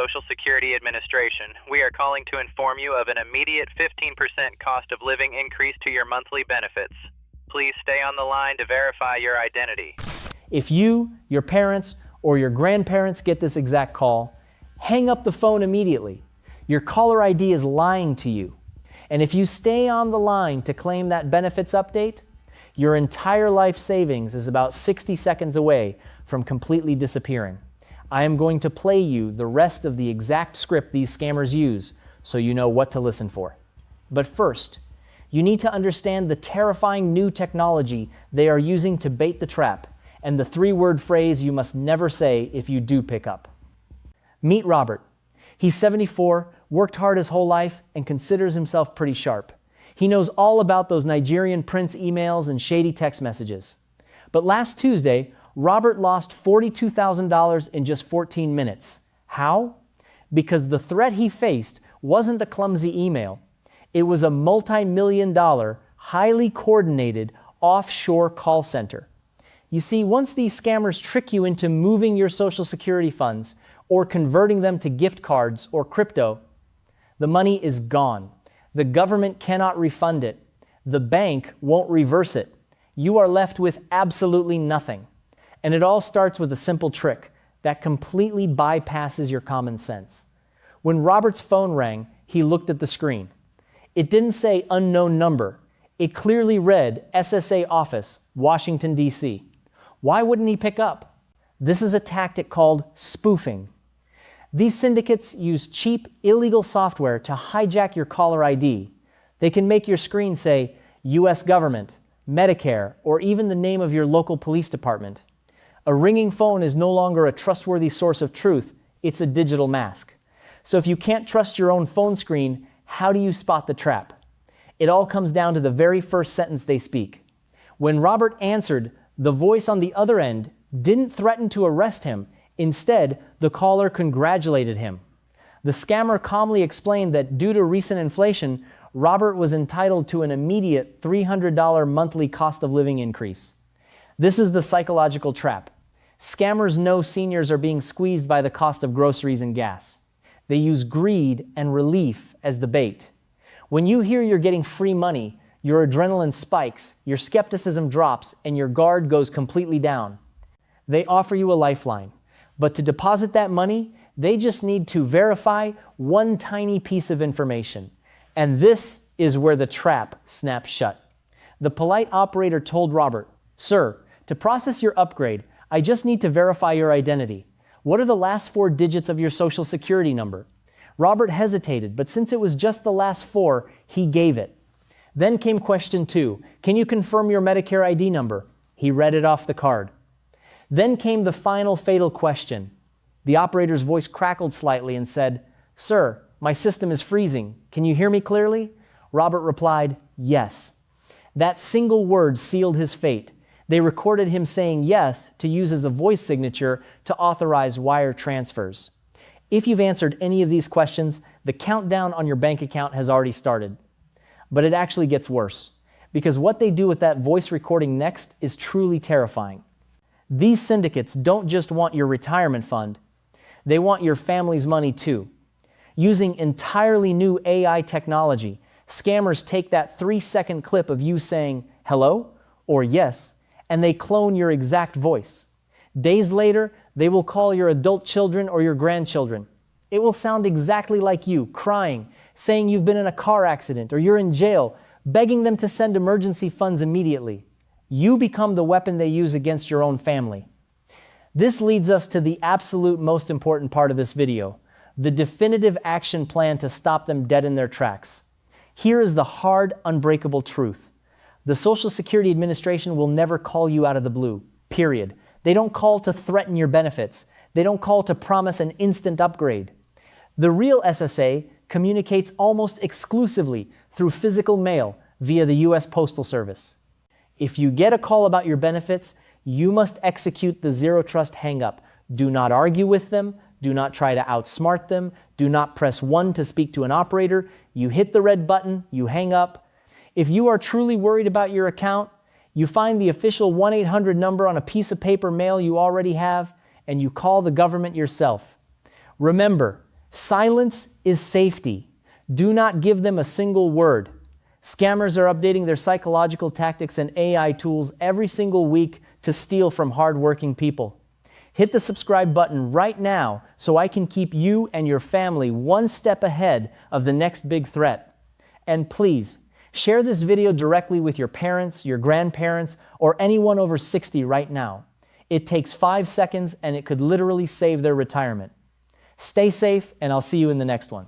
Social Security Administration. We are calling to inform you of an immediate 15% cost of living increase to your monthly benefits. Please stay on the line to verify your identity. If you, your parents, or your grandparents get this exact call, hang up the phone immediately. Your caller ID is lying to you. And if you stay on the line to claim that benefits update, your entire life savings is about 60 seconds away from completely disappearing. I am going to play you the rest of the exact script these scammers use so you know what to listen for. But first, you need to understand the terrifying new technology they are using to bait the trap and the three-word phrase you must never say if you do pick up. Meet Robert. He's 74, worked hard his whole life, and considers himself pretty sharp. He knows all about those Nigerian prince emails and shady text messages. But last Tuesday, Robert lost $42,000 in just 14 minutes. How? Because the threat he faced wasn't a clumsy email. It was a multi-million-dollar, highly coordinated offshore call center. You see, once these scammers trick you into moving your Social Security funds or converting them to gift cards or crypto, the money is gone. The government cannot refund it. The bank won't reverse it. You are left with absolutely nothing. And it all starts with a simple trick that completely bypasses your common sense. When Robert's phone rang, he looked at the screen. It didn't say unknown number. It clearly read SSA office, Washington, D.C. Why wouldn't he pick up? This is a tactic called spoofing. These syndicates use cheap, illegal software to hijack your caller ID. They can make your screen say U.S. government, Medicare, or even the name of your local police department. A ringing phone is no longer a trustworthy source of truth. It's a digital mask. So if you can't trust your own phone screen, how do you spot the trap? It all comes down to the very first sentence they speak. When Robert answered, the voice on the other end didn't threaten to arrest him. Instead, the caller congratulated him. The scammer calmly explained that due to recent inflation, Robert was entitled to an immediate $300 monthly cost of living increase. This is the psychological trap. Scammers know seniors are being squeezed by the cost of groceries and gas. They use greed and relief as the bait. When you hear you're getting free money, your adrenaline spikes, your skepticism drops, and your guard goes completely down. They offer you a lifeline. But to deposit that money, they just need to verify one tiny piece of information. And this is where the trap snaps shut. The polite operator told Robert, "Sir, to process your upgrade, I just need to verify your identity. What are the last 4 digits of your Social Security number?" Robert hesitated, but since it was just the last 4, he gave it. Then came question 2. "Can you confirm your Medicare ID number?" He read it off the card. Then came the final fatal question. The operator's voice crackled slightly and said, "Sir, my system is freezing. Can you hear me clearly?" Robert replied, "Yes." That single word sealed his fate. They recorded him saying yes to use as a voice signature to authorize wire transfers. If you've answered any of these questions, the countdown on your bank account has already started. But it actually gets worse, because what they do with that voice recording next is truly terrifying. These syndicates don't just want your retirement fund, they want your family's money too. Using entirely new AI technology, scammers take that 3-second clip of you saying hello or yes, and they clone your exact voice. Days later, they will call your adult children or your grandchildren. It will sound exactly like you, crying, saying you've been in a car accident or you're in jail, begging them to send emergency funds immediately. You become the weapon they use against your own family. This leads us to the absolute most important part of this video, the definitive action plan to stop them dead in their tracks. Here is the hard, unbreakable truth. The Social Security Administration will never call you out of the blue, period. They don't call to threaten your benefits. They don't call to promise an instant upgrade. The real SSA communicates almost exclusively through physical mail via the U.S. Postal Service. If you get a call about your benefits, you must execute the zero trust hang-up. Do not argue with them. Do not try to outsmart them. Do not press 1 to speak to an operator. You hit the red button, you hang up. If you are truly worried about your account, you find the official 1-800 number on a piece of paper mail you already have, and you call the government yourself. Remember, Silence is safety. Do not give them a single word. Scammers are updating their psychological tactics and AI tools every single week to steal from hardworking people. Hit the subscribe button right now so I can keep you and your family one step ahead of the next big threat. And please, share this video directly with your parents, your grandparents, or anyone over 60 right now. It takes 5 seconds and it could literally save their retirement. Stay safe, and I'll see you in the next one.